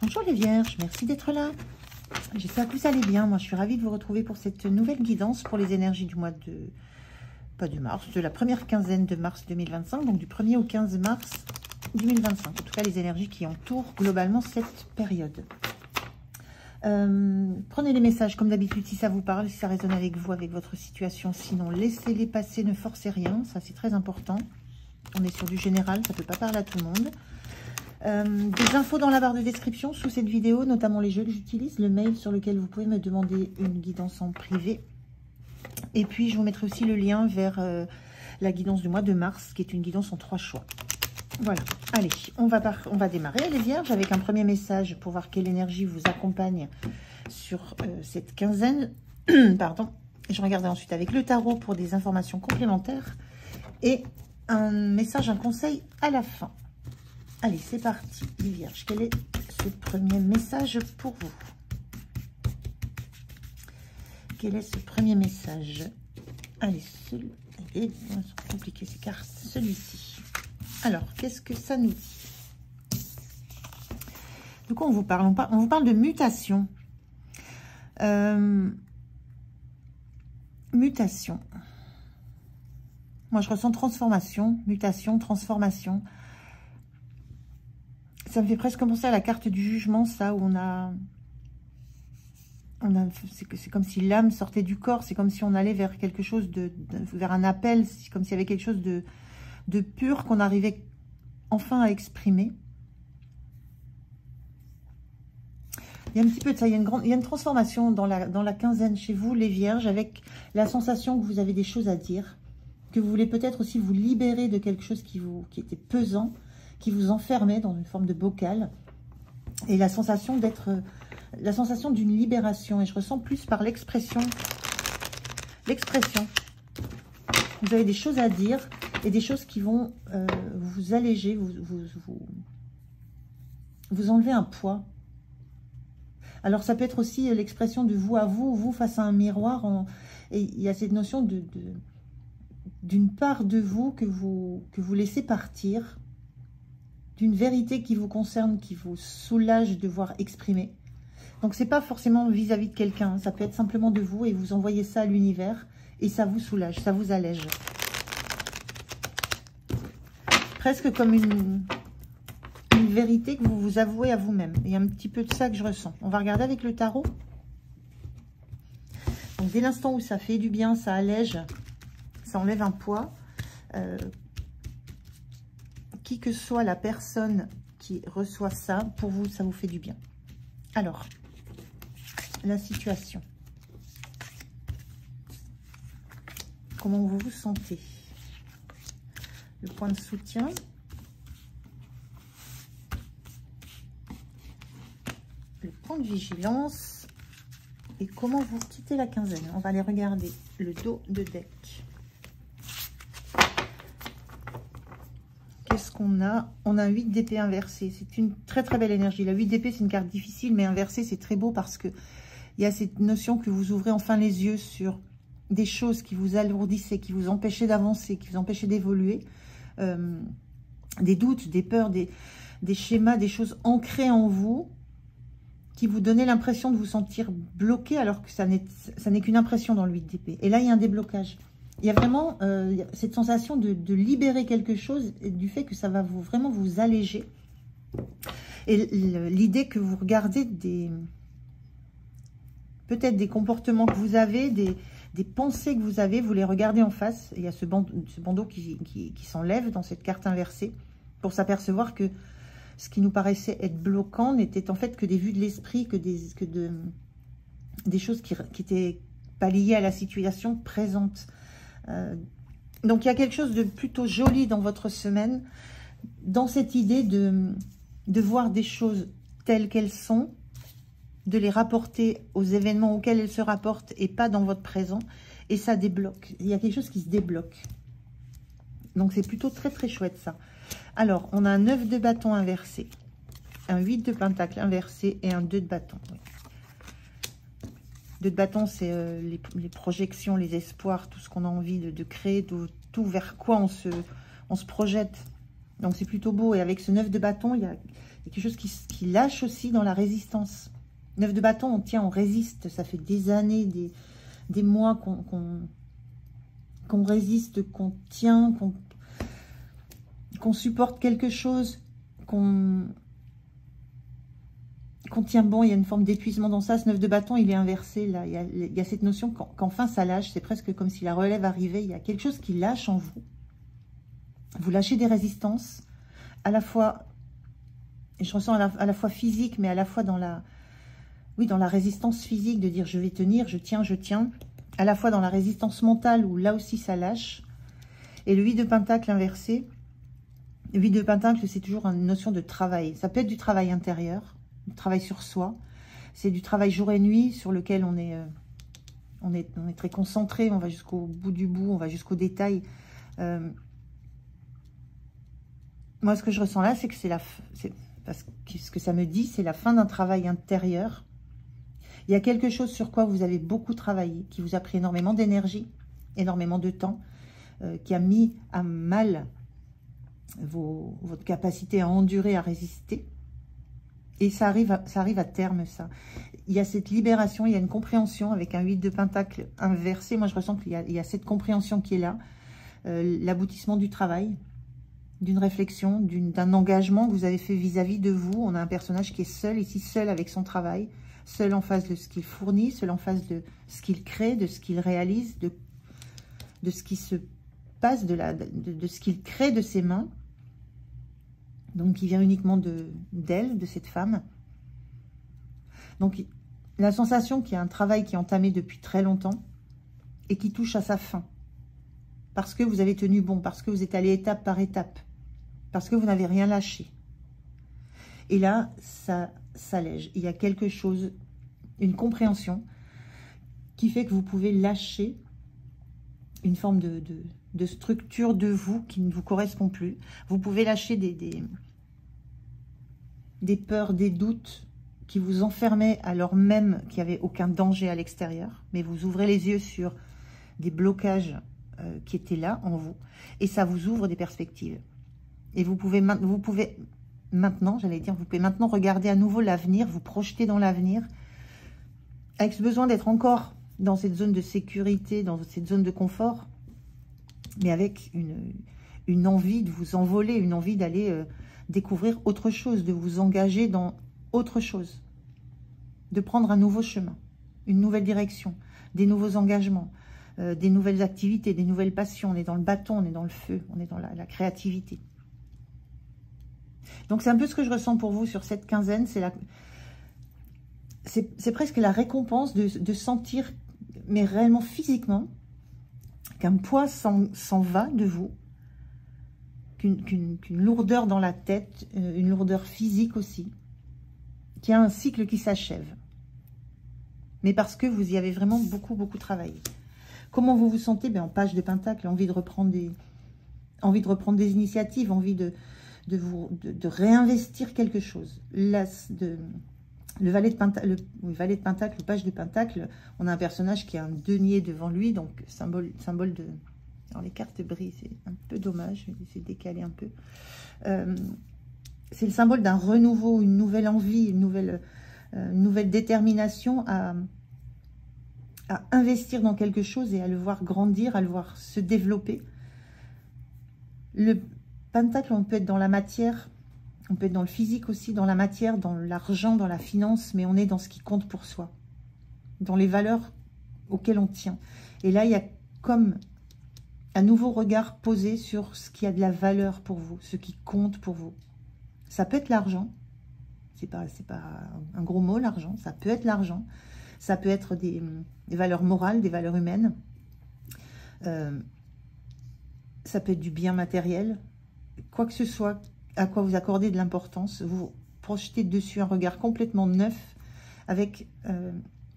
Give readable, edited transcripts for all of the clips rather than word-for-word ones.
Bonjour les vierges, merci d'être là. J'espère que vous allez bien. Moi, je suis ravie de vous retrouver pour cette nouvelle guidance pour les énergies du mois de... pas de mars, de la première quinzaine de mars 2025, donc du 1er au 15 mars 2025. En tout cas, les énergies qui entourent globalement cette période. Prenez les messages comme d'habitude si ça vous parle, si ça résonne avec vous, avec votre situation. Sinon, laissez-les passer, ne forcez rien. Ça, c'est très important. On est sur du général, ça ne peut pas parler à tout le monde. Des infos dans la barre de description sous cette vidéo, notamment les jeux que j'utilise, le mail sur lequel vous pouvez me demander une guidance en privé. Et puis, je vous mettrai aussi le lien vers la guidance du mois de mars, qui est une guidance en 3 choix. Voilà, allez, on va démarrer les vierges avec un premier message pour voir quelle énergie vous accompagne sur cette quinzaine. Pardon. Je regarderai ensuite avec le tarot pour des informations complémentaires et un message, un conseil à la fin. Allez, c'est parti, les vierges. Quel est ce premier message pour vous? Quel est ce premier message? Allez, elles sont compliquées ces cartes. Celui-ci. Alors, qu'est-ce que ça nous dit? De quoi on vous parle? On vous parle de mutation. Mutation. Moi, je ressens transformation, mutation, transformation. Ça me fait presque penser à la carte du jugement, ça, où c'est comme si l'âme sortait du corps, c'est comme si on allait vers quelque chose vers un appel, c'est comme s'il y avait quelque chose de pur qu'on arrivait enfin à exprimer. Il y a un petit peu de ça, il y a une transformation dans la quinzaine chez vous, les vierges, avec la sensation que vous avez des choses à dire, que vous voulez peut-être aussi vous libérer de quelque chose qui était pesant, qui vous enfermait dans une forme de bocal, et la sensation d'une libération, et je ressens plus par l'expression. Vous avez des choses à dire, et des choses qui vont vous alléger, vous enlever un poids. Alors ça peut être aussi l'expression de vous à vous, vous face à un miroir, et il y a cette notion d'une part de vous que vous laissez partir, d'une vérité qui vous concerne, qui vous soulage de voir exprimer. Donc c'est pas forcément vis-à-vis de quelqu'un, ça peut être simplement de vous, et vous envoyez ça à l'univers, et ça vous soulage, ça vous allège. Presque comme une vérité que vous vous avouez à vous-même. Il y a un petit peu de ça que je ressens. On va regarder avec le tarot. Donc dès l'instant où ça fait du bien, ça allège, ça enlève un poids. Qui que soit la personne qui reçoit ça, pour vous, ça vous fait du bien. Alors, la situation. Comment vous vous sentez? Le point de soutien. Le point de vigilance. Et comment vous quittez la quinzaine? On va aller regarder le dos de deck. Qu'est-ce qu'on a? On a 8 d'épée inversée. C'est une très très belle énergie. La 8 d'épée, c'est une carte difficile, mais inversée, c'est très beau parce que il y a cette notion que vous ouvrez enfin les yeux sur des choses qui vous alourdissaient, qui vous empêchaient d'avancer, qui vous empêchaient d'évoluer. Des doutes, des peurs, des schémas, des choses ancrées en vous qui vous donnaient l'impression de vous sentir bloqué alors que ça n'est qu'une impression dans le 8 d'épée. Et là, il y a un déblocage. Il y a vraiment cette sensation de libérer quelque chose et du fait que ça va vraiment vous alléger. Et l'idée que vous regardez peut-être des comportements que vous avez, des pensées que vous avez, vous les regardez en face. Il y a ce bandeau qui s'enlève dans cette carte inversée pour s'apercevoir que ce qui nous paraissait être bloquant n'était en fait que des vues de l'esprit, que des choses qui n'étaient pas liées à la situation présente. Donc il y a quelque chose de plutôt joli dans votre semaine, dans cette idée de voir des choses telles qu'elles sont, de les rapporter aux événements auxquels elles se rapportent et pas dans votre présent, et ça débloque. Il y a quelque chose qui se débloque. Donc c'est plutôt très très chouette ça. Alors on a un 9 de bâton inversé, un 8 de pentacle inversé et un 2 de bâton. Oui. 2 de bâton, c'est les projections, les espoirs, tout ce qu'on a envie de créer, tout vers quoi on se projette. Donc c'est plutôt beau. Et avec ce 9 de bâton, il Il y a quelque chose qui lâche aussi dans la résistance. 9 de bâton, on tient, on résiste. Ça fait des années, des mois qu'on résiste, qu'on tient, qu'on supporte quelque chose, qu'on tient bon. Il y a une forme d'épuisement dans ça. Ce 9 de bâton, il est inversé là. Il y a cette notion qu'enfin ça lâche. C'est presque comme si la relève arrivait. Il y a quelque chose qui lâche en vous. Vous lâchez des résistances, à la fois, et je ressens à la fois physique, mais à la fois dans la résistance physique, de dire je vais tenir, je tiens, à la fois dans la résistance mentale, où là aussi ça lâche. Et le 8 de pentacle inversé, le 8 de pentacle, c'est toujours une notion de travail. Ça peut être du travail intérieur, du travail sur soi, c'est du travail jour et nuit, sur lequel on est très concentré, on va jusqu'au bout du bout, on va jusqu'au détail. Moi, ce que je ressens là, c'est que parce que ce que ça me dit, c'est la fin d'un travail intérieur. Il y a quelque chose sur quoi vous avez beaucoup travaillé, qui vous a pris énormément d'énergie, énormément de temps, qui a mis à mal votre capacité à endurer, à résister. Et ça arrive à terme, ça. Il y a cette libération, il y a une compréhension avec un 8 de pentacle inversé. Moi, je ressens qu'il y a cette compréhension qui est là. L'aboutissement du travail, d'une réflexion, d'un engagement que vous avez fait vis-à-vis de vous. On a un personnage qui est seul, ici, seul avec son travail, seul en face de ce qu'il fournit, seul en face de ce qu'il crée, de ce qu'il réalise, de ce qui se passe, de ce qu'il crée de ses mains. Donc, qui vient uniquement d'elle, de cette femme. Donc, la sensation qu'il y a un travail qui est entamé depuis très longtemps et qui touche à sa fin. Parce que vous avez tenu bon, parce que vous êtes allé étape par étape, parce que vous n'avez rien lâché. Et là, ça s'allège. Il y a quelque chose, une compréhension qui fait que vous pouvez lâcher une forme de structure de vous qui ne vous correspond plus. Vous pouvez lâcher des peurs, des doutes qui vous enfermaient alors même qu'il n'y avait aucun danger à l'extérieur. Mais vous ouvrez les yeux sur des blocages qui étaient là en vous. Et ça vous ouvre des perspectives. Et vous pouvez maintenant, j'allais dire, vous pouvez maintenant regarder à nouveau l'avenir, vous projeter dans l'avenir, avec ce besoin d'être encore dans cette zone de sécurité, dans cette zone de confort, mais avec une envie de vous envoler, une envie d'aller découvrir autre chose, de vous engager dans autre chose, de prendre un nouveau chemin, une nouvelle direction, des nouveaux engagements, des nouvelles activités, des nouvelles passions. On est dans le bâton, on est dans le feu, on est dans la créativité. Donc c'est un peu ce que je ressens pour vous sur cette quinzaine. C'est presque la récompense de sentir, mais réellement physiquement, qu'un poids s'en va de vous, qu'une lourdeur dans la tête, une lourdeur physique aussi, qu'il y a un cycle qui s'achève. Mais parce que vous y avez vraiment beaucoup, beaucoup travaillé. Comment vous vous sentez? En page de pentacle, envie de reprendre des initiatives, envie de réinvestir quelque chose. Le valet de pentacle, le page de pentacle, on a un personnage qui a un denier devant lui, donc symbole de... Alors les cartes brillent, c'est un peu dommage, je vais essayer de décaler un peu. C'est le symbole d'un renouveau, une nouvelle envie, une nouvelle détermination à investir dans quelque chose et à le voir grandir, à le voir se développer. Le pentacle, on peut être dans la matière, on peut être dans le physique aussi, dans la matière, dans l'argent, dans la finance, mais on est dans ce qui compte pour soi, dans les valeurs auxquelles on tient. Et là, il y a comme un nouveau regard posé sur ce qui a de la valeur pour vous, ce qui compte pour vous. Ça peut être l'argent, c'est pas un gros mot l'argent, ça peut être l'argent, ça peut être des valeurs morales, des valeurs humaines, ça peut être du bien matériel, quoi que ce soit à quoi vous accordez de l'importance, vous projetez dessus un regard complètement neuf, avec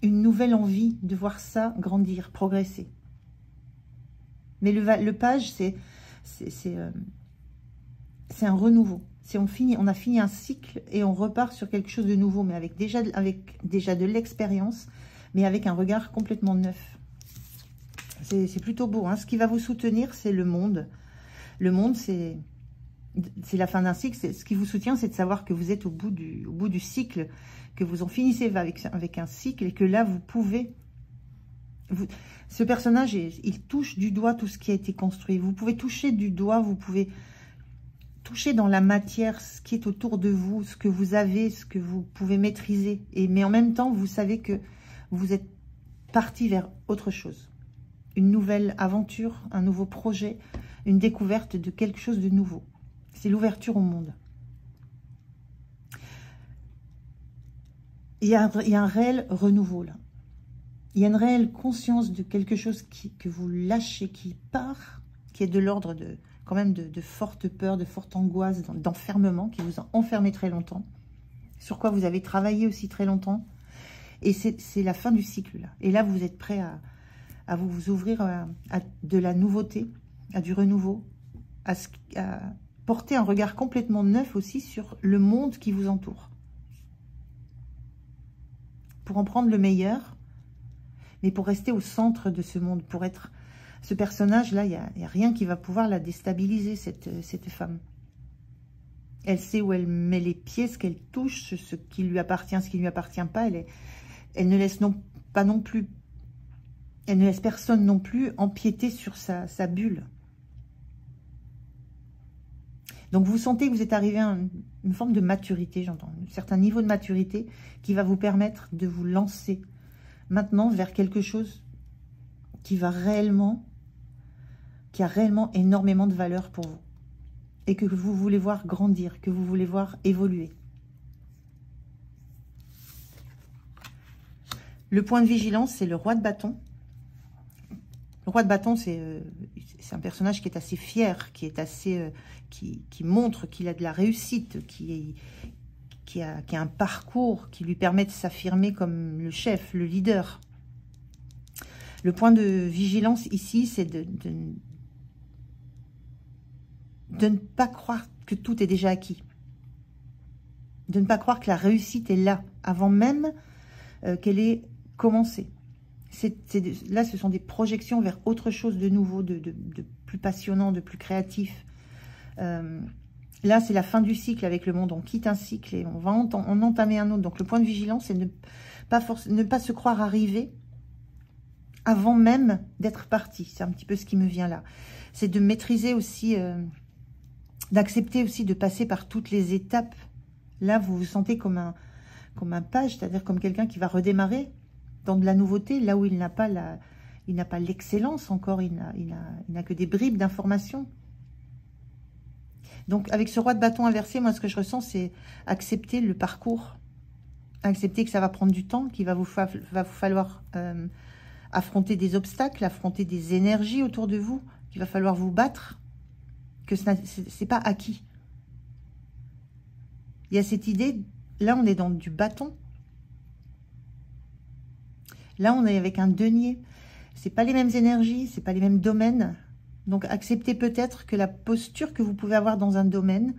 une nouvelle envie de voir ça grandir, progresser. Mais le page, c'est un renouveau. On a fini un cycle et on repart sur quelque chose de nouveau, mais avec déjà de l'expérience, mais avec un regard complètement neuf. C'est plutôt beau. Hein. Ce qui va vous soutenir, c'est le monde. Le monde, c'est C'est la fin d'un cycle. Ce qui vous soutient, c'est de savoir que vous êtes au bout du cycle, que vous en finissez avec un cycle et que là, vous pouvez... ce personnage, il touche du doigt tout ce qui a été construit. Vous pouvez toucher du doigt, vous pouvez toucher dans la matière ce qui est autour de vous, ce que vous avez, ce que vous pouvez maîtriser. Mais en même temps, vous savez que vous êtes parti vers autre chose. Une nouvelle aventure, un nouveau projet, une découverte de quelque chose de nouveau. C'est l'ouverture au monde. Il y a un réel renouveau là. Il y a une réelle conscience de quelque chose que vous lâchez, qui part, qui est de l'ordre de quand même de fortes peurs, de fortes angoisses, d'enfermement, qui vous a enfermé très longtemps, sur quoi vous avez travaillé aussi très longtemps. Et c'est la fin du cycle là. Et là, vous êtes prêt à vous ouvrir à de la nouveauté, à du renouveau, à porter un regard complètement neuf aussi sur le monde qui vous entoure. Pour en prendre le meilleur, mais pour rester au centre de ce monde, pour être ce personnage-là, il n'y a rien qui va pouvoir la déstabiliser, cette femme. Elle sait où elle met les pieds, ce qu'elle touche, ce qui lui appartient, ce qui ne lui appartient pas. Elle ne laisse pas non plus, elle ne laisse personne non plus empiéter sur sa bulle. Donc vous sentez que vous êtes arrivé à une forme de maturité, j'entends, un certain niveau de maturité qui va vous permettre de vous lancer maintenant vers quelque chose qui a réellement énormément de valeur pour vous. Et que vous voulez voir grandir, que vous voulez voir évoluer. Le point de vigilance, c'est le roi de bâton. Le roi de bâton, c'est un personnage qui est assez fier, qui est assez, qui montre qu'il a de la réussite, qui a un parcours qui lui permet de s'affirmer comme le chef, le leader. Le point de vigilance ici, c'est de ne pas croire que tout est déjà acquis. De ne pas croire que la réussite est là, avant même qu'elle ait commencé. Là, ce sont des projections vers autre chose de nouveau, de plus passionnant, de plus créatif. Là, c'est la fin du cycle avec le monde. On quitte un cycle et on va en entamer un autre. Donc, le point de vigilance, c'est ne pas se croire arrivé avant même d'être parti. C'est un petit peu ce qui me vient là. C'est de maîtriser aussi, d'accepter aussi de passer par toutes les étapes. Là, vous vous sentez comme un page, c'est-à-dire comme quelqu'un qui va redémarrer dans de la nouveauté, là où il n'a pas l'excellence encore, il n'a que des bribes d'informations. Donc, avec ce roi de bâton inversé, moi, ce que je ressens, c'est accepter le parcours, accepter que ça va prendre du temps, qu'il va vous falloir affronter des obstacles, affronter des énergies autour de vous, qu'il va falloir vous battre, que ce n'est pas acquis. Il y a cette idée, là, on est dans du bâton. Là, on est avec un denier. Ce n'est pas les mêmes énergies, ce n'est pas les mêmes domaines. Donc, acceptez peut-être que la posture que vous pouvez avoir dans un domaine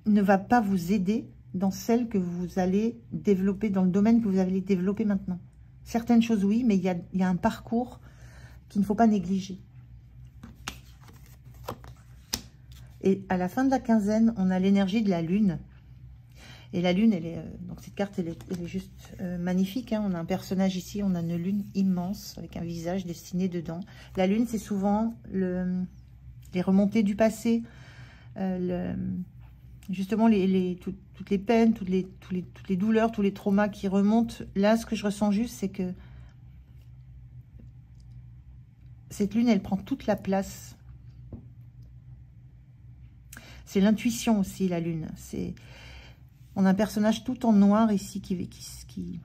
ne va pas vous aider dans celle que vous allez développer, dans le domaine que vous allez développer maintenant. Certaines choses, oui, mais il y a un parcours qu'il ne faut pas négliger. Et à la fin de la quinzaine, on a l'énergie de la Lune. Et la Lune, donc cette carte, elle est juste magnifique. Hein. On a un personnage ici, on a une Lune immense avec un visage dessiné dedans. La Lune, c'est souvent les remontées du passé, justement toutes les peines, toutes les douleurs, tous les traumas qui remontent. Là, ce que je ressens juste, c'est que cette Lune, elle prend toute la place. C'est l'intuition aussi, la Lune. On a un personnage tout en noir ici qui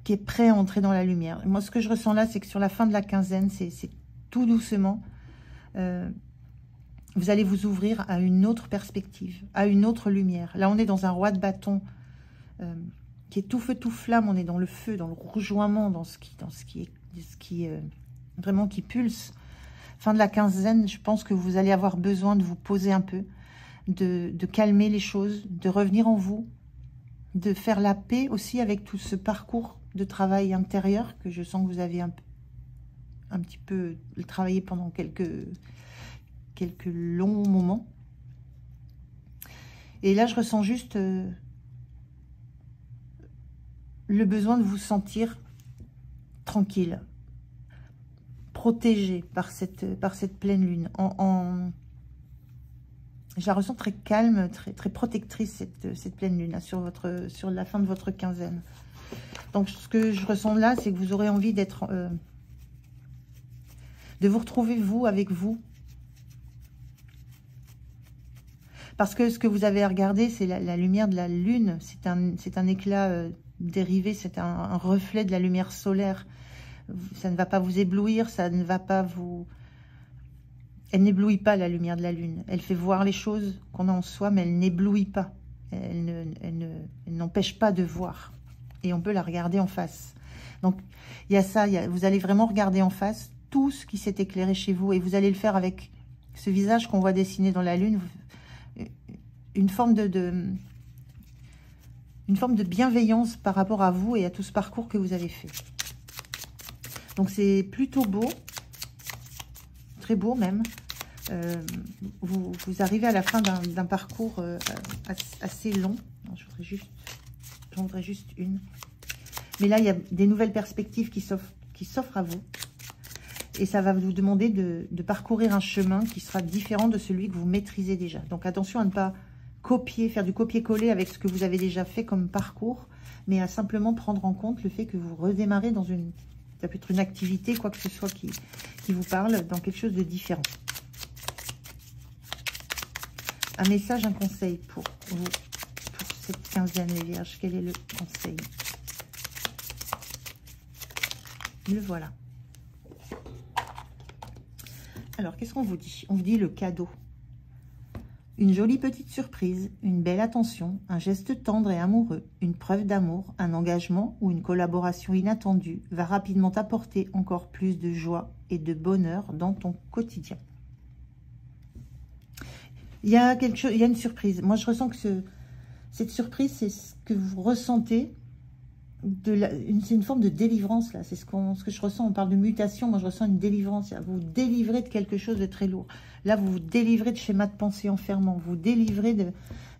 est prêt à entrer dans la lumière. Moi, ce que je ressens là, c'est que sur la fin de la quinzaine, c'est tout doucement, vous allez vous ouvrir à une autre perspective, à une autre lumière. Là, on est dans un roi de bâton qui est tout feu, tout flamme. On est dans le feu, dans le rougeoiement, dans ce qui vraiment qui pulse. Fin de la quinzaine, je pense que vous allez avoir besoin de vous poser un peu, de calmer les choses, de revenir en vous, de faire la paix aussi avec tout ce parcours de travail intérieur que je sens que vous avez un petit peu travaillé pendant quelques longs moments. Et là, je ressens juste le besoin de vous sentir tranquille, protégé par cette pleine lune. Je la ressens très calme, très protectrice, cette pleine lune, là, sur la fin de votre quinzaine. Donc, ce que je ressens là, c'est que vous aurez envie de vous retrouver, vous, avec vous. Parce que ce que vous avez à regarder, c'est la lumière de la lune. C'est un éclat dérivé, c'est un reflet de la lumière solaire. Ça ne va pas vous éblouir, ça ne va pas vous... Elle n'éblouit pas, la lumière de la lune. Elle fait voir les choses qu'on a en soi, mais elle n'éblouit pas. Elle n'empêche pas de voir. Et on peut la regarder en face. Donc, il y a ça, vous allez vraiment regarder en face tout ce qui s'est éclairé chez vous. Et vous allez le faire avec ce visage qu'on voit dessiné dans la lune. Une forme de bienveillance par rapport à vous et à tout ce parcours que vous avez fait. Donc, c'est plutôt beau. Très beau même. Vous arrivez à la fin d'un parcours assez long. J'en voudrais juste une. Mais là, il y a des nouvelles perspectives qui s'offrent à vous. Et ça va vous demander de parcourir un chemin qui sera différent de celui que vous maîtrisez déjà. Donc attention à ne pas faire du copier-coller avec ce que vous avez déjà fait comme parcours, mais à simplement prendre en compte le fait que vous redémarrez dans ça peut être une activité, quoi que ce soit qui vous parle, dans quelque chose de différent. Un message, un conseil pour vous, pour cette quinzaine, les Vierges. Quel est le conseil? Le voilà. Alors, qu'est-ce qu'on vous dit? On vous dit le cadeau. Une jolie petite surprise, une belle attention, un geste tendre et amoureux, une preuve d'amour, un engagement ou une collaboration inattendue va rapidement t'apporter encore plus de joie et de bonheur dans ton quotidien. Il y a quelque chose, il y a une surprise. Moi, je ressens que cette surprise, c'est ce que vous ressentez. C'est une forme de délivrance, là. C'est ce que je ressens. On parle de mutation. Moi, je ressens une délivrance. Vous vous délivrez de quelque chose de très lourd. Là, vous vous délivrez de schémas de pensée enfermants. Vous vous délivrez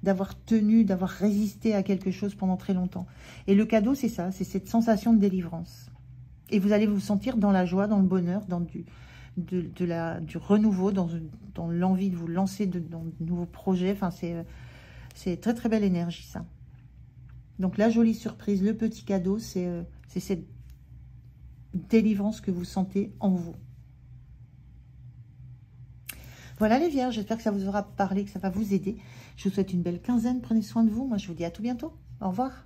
d'avoir tenu, d'avoir résisté à quelque chose pendant très longtemps. Et le cadeau, c'est ça. C'est cette sensation de délivrance. Et vous allez vous sentir dans la joie, dans le bonheur, dans du renouveau, dans l'envie de vous lancer dans de nouveaux projets. Enfin, c'est très, très belle énergie, ça. Donc, la jolie surprise, le petit cadeau, c'est cette délivrance que vous sentez en vous. Voilà les Vierges, j'espère que ça vous aura parlé, que ça va vous aider. Je vous souhaite une belle quinzaine, prenez soin de vous. Moi, je vous dis à tout bientôt. Au revoir.